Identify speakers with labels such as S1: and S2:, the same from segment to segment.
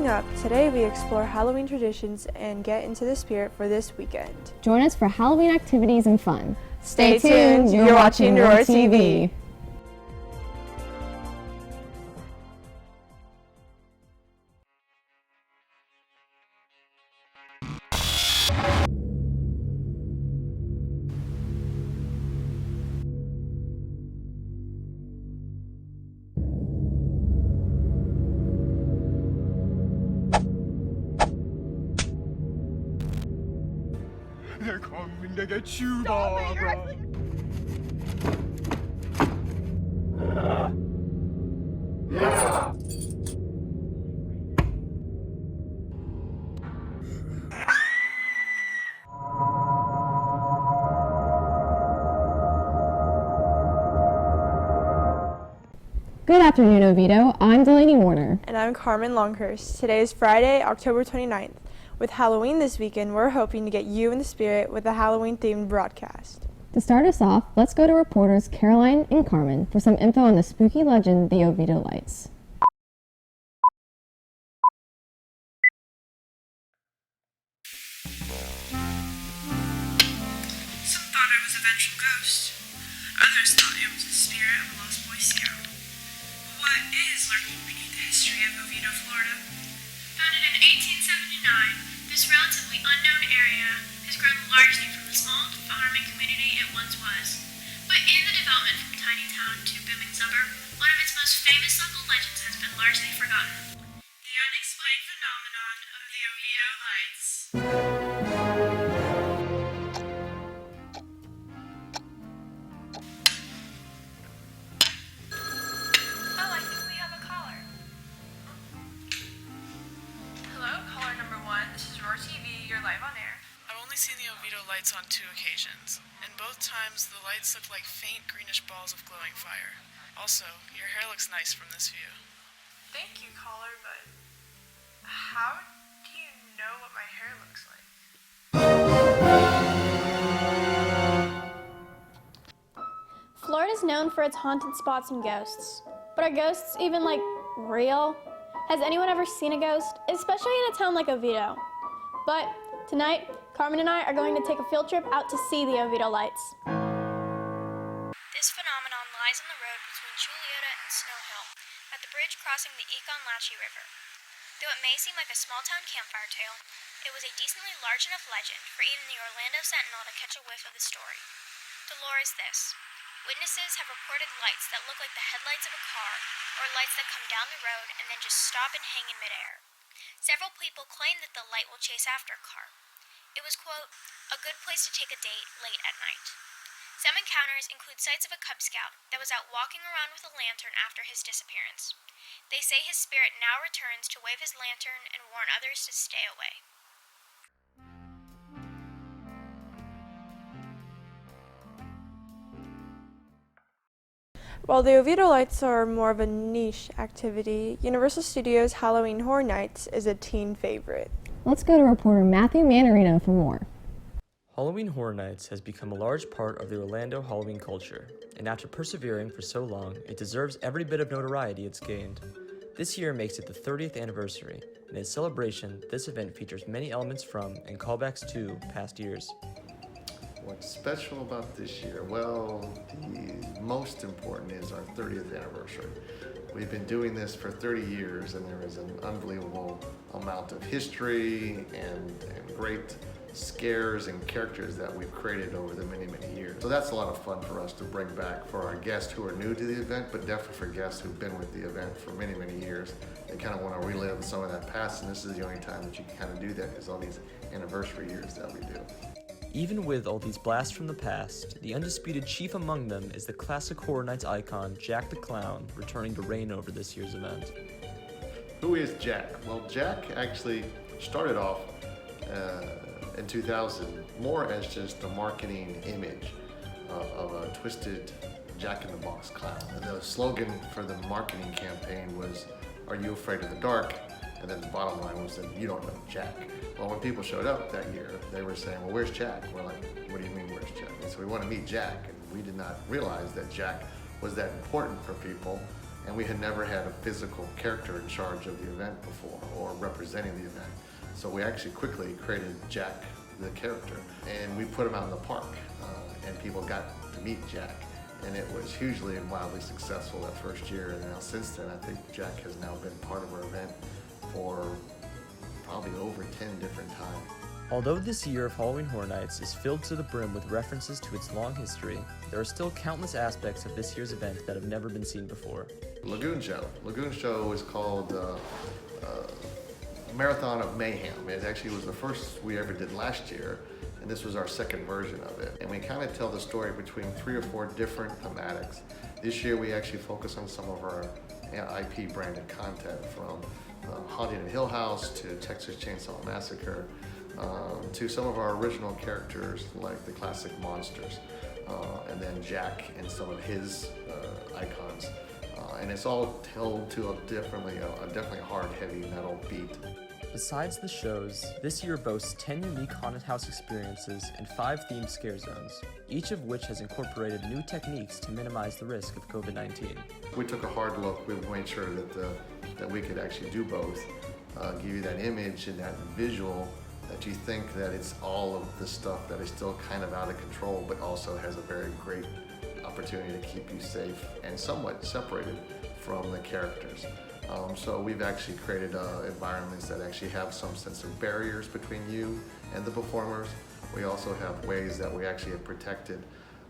S1: Coming up, today we explore Halloween traditions and get into the spirit for this weekend.
S2: Join us for Halloween activities and fun.
S1: Stay tuned, you're watching Roar TV.
S3: They're coming to get you, Barbara.
S2: Good afternoon, Oviedo. I'm Delaney Warner.
S1: And I'm Carmen Longhurst. Today is Friday, October 29th. With Halloween this weekend, we're hoping to get you in the spirit with a Halloween-themed broadcast.
S2: To start us off, let's go to reporters Caroline and Carmen for some info on the spooky legend, the Oviedo Lights.
S4: Some thought I was a vengeful ghost. Others thought it was the spirit of a lost Boy Scout. But what is lurking beneath the history of Oviedo, Florida? Founded in 1879, this relatively unknown area has grown largely from the small farming community it once was. But in the development from tiny town to booming suburb, one of its most famous local legends has been largely forgotten. The unexplained phenomenon of the Oviedo Lights. Oh, I think we have a caller. Hello, caller number 1. This is Roar TV. You're live on air.
S5: I've only seen the Oviedo Lights on 2 occasions, and both times the lights look like faint greenish balls of glowing fire. Also, your hair looks nice from this view.
S4: Thank you, caller, but how do you know what my hair looks like?
S6: Florida is known for its haunted spots and ghosts. But are ghosts even, real? Has anyone ever seen a ghost? Especially in a town like Oviedo. But tonight, Carmen and I are going to take a field trip out to see the Oviedo Lights. This phenomenon lies on the road between Julieta and Snow Hill, at the bridge crossing the Econlatchie River. Though it may seem like a small-town campfire tale, it was a decently large enough legend for even the Orlando Sentinel to catch a whiff of the story. The lore is this. Witnesses have reported lights that look like the headlights of a car, or lights that come down the road and then just stop and hang in midair. Several people claim that the light will chase after a car. It was, quote, a good place to take a date late at night. Some encounters include sights of a Cub Scout that was out walking around with a lantern after his disappearance. They say his spirit now returns to wave his lantern and warn others to stay away.
S1: While the Oviedo Lights are more of a niche activity, Universal Studios Halloween Horror Nights is a teen favorite.
S2: Let's go to reporter Matthew Manarino for more.
S7: Halloween Horror Nights has become a large part of the Orlando Halloween culture, and after persevering for so long, it deserves every bit of notoriety it's gained. This year makes it the 30th anniversary, and in celebration, this event features many elements from and callbacks to past years.
S8: What's special about this year? Well, the most important is our 30th anniversary. We've been doing this for 30 years, and there is an unbelievable amount of history and great scares and characters that we've created over the many, many years. So that's a lot of fun for us to bring back for our guests who are new to the event, but definitely for guests who've been with the event for many, many years. They kind of want to relive some of that past, and this is the only time that you can kind of do that is on these anniversary years that we do.
S7: Even with all these blasts from the past, the undisputed chief among them is the classic Horror Nights icon, Jack the Clown, returning to reign over this year's event.
S8: Who is Jack? Well, Jack actually started off in 2000 more as just a marketing image of a twisted Jack-in-the-Box clown. And the slogan for the marketing campaign was, "Are you afraid of the dark?" And then the bottom line was that you don't know Jack. Well, when people showed up that year, they were saying, well, where's Jack? We're like, what do you mean, where's Jack? And so we want to meet Jack, and we did not realize that Jack was that important for people And we had never had a physical character in charge of the event before or representing the event. So we actually quickly created Jack, the character, and we put him out in the park, and people got to meet Jack. And it was hugely and wildly successful that first year. And now since then, I think Jack has now been part of our event for probably over 10 different times.
S7: Although this year of Halloween Horror Nights is filled to the brim with references to its long history, there are still countless aspects of this year's event that have never been seen before.
S8: Lagoon Show. Lagoon Show is called Marathon of Mayhem. It actually was the first we ever did last year, and this was our second version of it. And we kind of tell the story between 3 or 4 different thematics. This year we actually focus on some of our IP branded content, from Haunting in Hill House to Texas Chainsaw Massacre, to some of our original characters like the classic monsters, and then Jack and some of his icons. And it's all told to a definitely hard, heavy metal beat.
S7: Besides the shows, this year boasts 10 unique haunted house experiences and 5 themed scare zones, each of which has incorporated new techniques to minimize the risk of COVID-19.
S8: We took a hard look. We made sure that we could actually do both, give you that image and that visual that you think that it's all of the stuff that is still kind of out of control, but also has a very great opportunity to keep you safe and somewhat separated from the characters. So we've actually created environments that actually have some sense of barriers between you and the performers. We also have ways that we actually have protected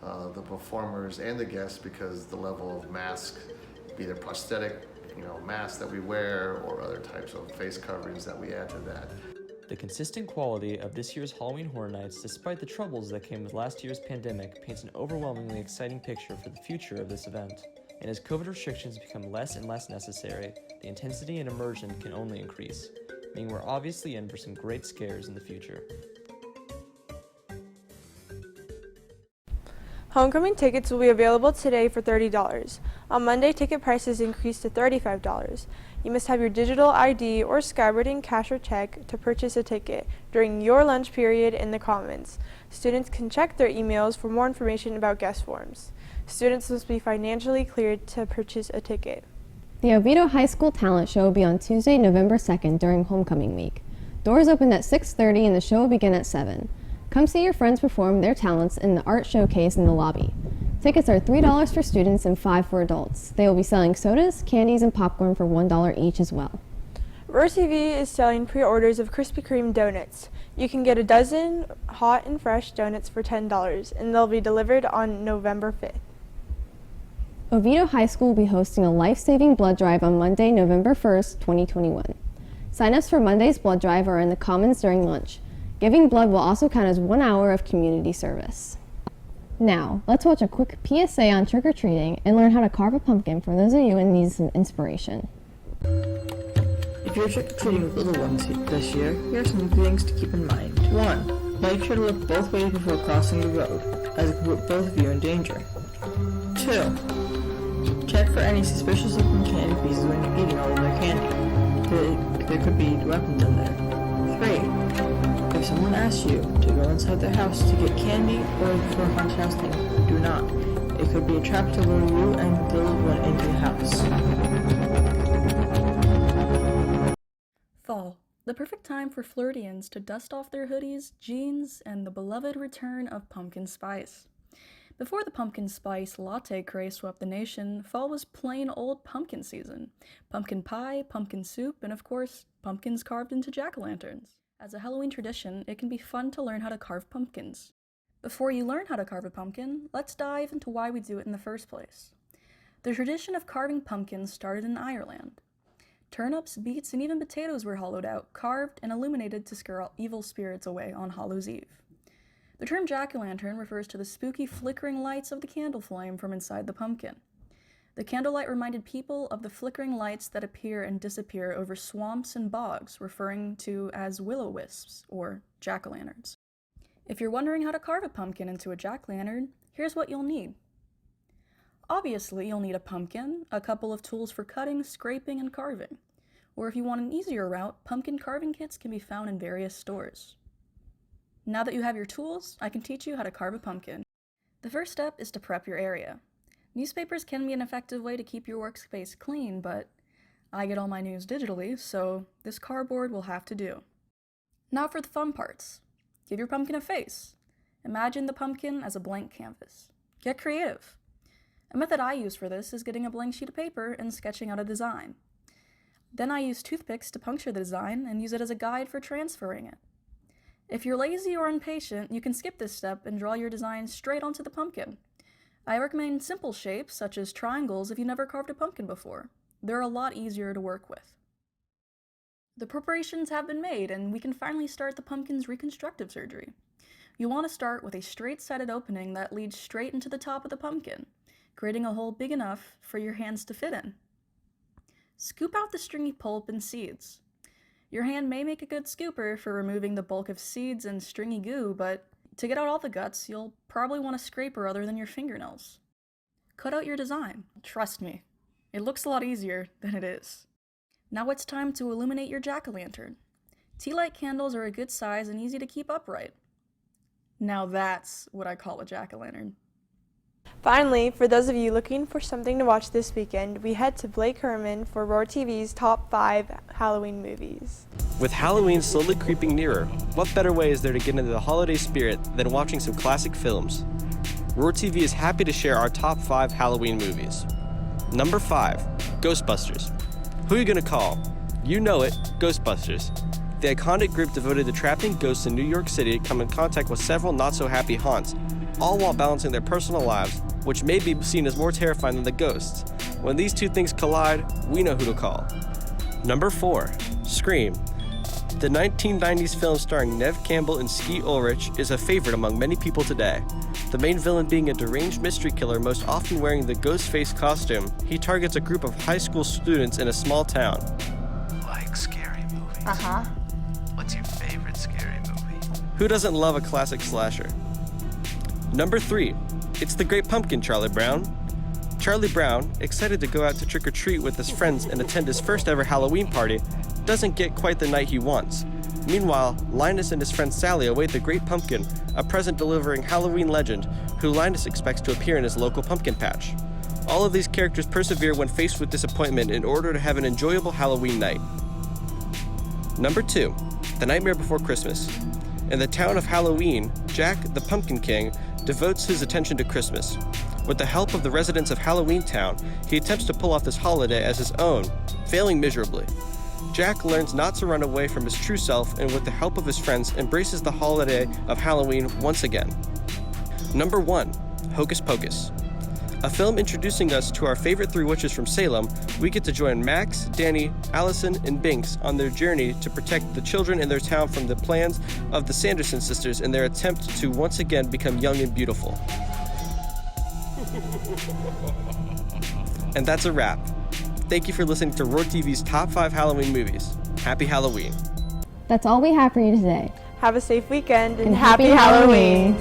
S8: the performers and the guests, because the level of mask, be it prosthetic, masks that we wear, or other types of face coverings that we add to that.
S7: The consistent quality of this year's Halloween Horror Nights, despite the troubles that came with last year's pandemic, paints an overwhelmingly exciting picture for the future of this event. And as COVID restrictions become less and less necessary, the intensity and immersion can only increase, meaning we're obviously in for some great scares in the future.
S1: Homecoming tickets will be available today for $30. On Monday, ticket prices increased to $35. You must have your digital ID or skywarding cash or check to purchase a ticket during your lunch period in the Commons. Students can check their emails for more information about guest forms. Students must be financially cleared to purchase a ticket.
S2: The Oviedo High School Talent Show will be on Tuesday, November 2nd during Homecoming Week. Doors open at 6:30 and the show will begin at 7. Come see your friends perform their talents in the art showcase in the lobby. Tickets are $3 for students and $5 for adults. They will be selling sodas, candies, and popcorn for $1 each as well.
S1: Roar TV is selling pre-orders of Krispy Kreme donuts. You can get a dozen hot and fresh donuts for $10, and they'll be delivered on November 5th.
S2: Oviedo High School will be hosting a life-saving blood drive on Monday, November 1st, 2021. Sign-ups for Monday's blood drive are in the Commons during lunch. Giving blood will also count as 1 hour of community service. Now, let's watch a quick PSA on trick-or-treating and learn how to carve a pumpkin for those of you who need some inspiration.
S9: If you're trick-or-treating with little ones this year, here are some things to keep in mind. 1. Make sure to look both ways before crossing the road, as it could put both of you in danger. 2. Check for any suspicious looking candy pieces when you're eating all of their candy. There could be weapons in there. 3. If someone asks you to go inside their house to get candy or for a haunted house thing, do not. It could be a trap to lure you and the little one into the house.
S10: Fall, the perfect time for Floridians to dust off their hoodies, jeans, and the beloved return of pumpkin spice. Before the pumpkin spice latte craze swept the nation, fall was plain old pumpkin season. Pumpkin pie, pumpkin soup, and of course, pumpkins carved into jack-o'-lanterns. As a Halloween tradition, it can be fun to learn how to carve pumpkins. Before you learn how to carve a pumpkin, let's dive into why we do it in the first place. The tradition of carving pumpkins started in Ireland. Turnips, beets, and even potatoes were hollowed out, carved, and illuminated to scare evil spirits away on Hallows Eve. The term jack-o'-lantern refers to the spooky flickering lights of the candle flame from inside the pumpkin. The candlelight reminded people of the flickering lights that appear and disappear over swamps and bogs, referring to as will-o'-wisps, or jack-o'-lanterns. If you're wondering how to carve a pumpkin into a jack-o'-lantern, here's what you'll need. Obviously, you'll need a pumpkin, a couple of tools for cutting, scraping, and carving. Or if you want an easier route, pumpkin carving kits can be found in various stores. Now that you have your tools, I can teach you how to carve a pumpkin. The first step is to prep your area. Newspapers can be an effective way to keep your workspace clean, but I get all my news digitally, so this cardboard will have to do. Now for the fun parts. Give your pumpkin a face. Imagine the pumpkin as a blank canvas. Get creative. A method I use for this is getting a blank sheet of paper and sketching out a design. Then I use toothpicks to puncture the design and use it as a guide for transferring it. If you're lazy or impatient, you can skip this step and draw your design straight onto the pumpkin. I recommend simple shapes, such as triangles, if you never carved a pumpkin before. They're a lot easier to work with. The preparations have been made, and we can finally start the pumpkin's reconstructive surgery. You want to start with a straight-sided opening that leads straight into the top of the pumpkin, creating a hole big enough for your hands to fit in. Scoop out the stringy pulp and seeds. Your hand may make a good scooper for removing the bulk of seeds and stringy goo, but to get out all the guts, you'll probably want a scraper other than your fingernails. Cut out your design. Trust me, it looks a lot easier than it is. Now it's time to illuminate your jack-o'-lantern. Tea light candles are a good size and easy to keep upright. Now that's what I call a jack-o'-lantern.
S1: Finally, for those of you looking for something to watch this weekend, we head to Blake Herman for Roar TV's Top 5 Halloween Movies.
S11: With Halloween slowly creeping nearer, what better way is there to get into the holiday spirit than watching some classic films? Roar TV is happy to share our top 5 Halloween movies. Number 5, Ghostbusters. Who are you gonna call? You know it, Ghostbusters. The iconic group devoted to trapping ghosts in New York City come in contact with several not-so-happy haunts, all while balancing their personal lives, which may be seen as more terrifying than the ghosts. When these two things collide, we know who to call. Number 4, Scream. The 1990s film starring Neve Campbell and Skeet Ulrich is a favorite among many people today. The main villain being a deranged mystery killer, most often wearing the ghost face costume, he targets a group of high school students in a small town.
S12: Like scary movies?
S1: Uh-huh.
S12: What's your favorite scary movie?
S11: Who doesn't love a classic slasher? Number 3, it's the Great Pumpkin, Charlie Brown. Charlie Brown, excited to go out to trick-or-treat with his friends and attend his first ever Halloween party, doesn't get quite the night he wants. Meanwhile, Linus and his friend Sally await the Great Pumpkin, a present-delivering Halloween legend who Linus expects to appear in his local pumpkin patch. All of these characters persevere when faced with disappointment in order to have an enjoyable Halloween night. Number 2, The Nightmare Before Christmas. In the town of Halloween, Jack, the Pumpkin King, devotes his attention to Christmas. With the help of the residents of Halloween Town, he attempts to pull off this holiday as his own, failing miserably. Jack learns not to run away from his true self and with the help of his friends embraces the holiday of Halloween once again. Number 1, Hocus Pocus. A film introducing us to our favorite 3 witches from Salem, we get to join Max, Danny, Allison, and Binks on their journey to protect the children in their town from the plans of the Sanderson sisters in their attempt to once again become young and beautiful. And that's a wrap. Thank you for listening to Roar TV's Top 5 Halloween Movies. Happy Halloween.
S2: That's all we have for you today.
S1: Have a safe weekend and
S2: Happy Halloween.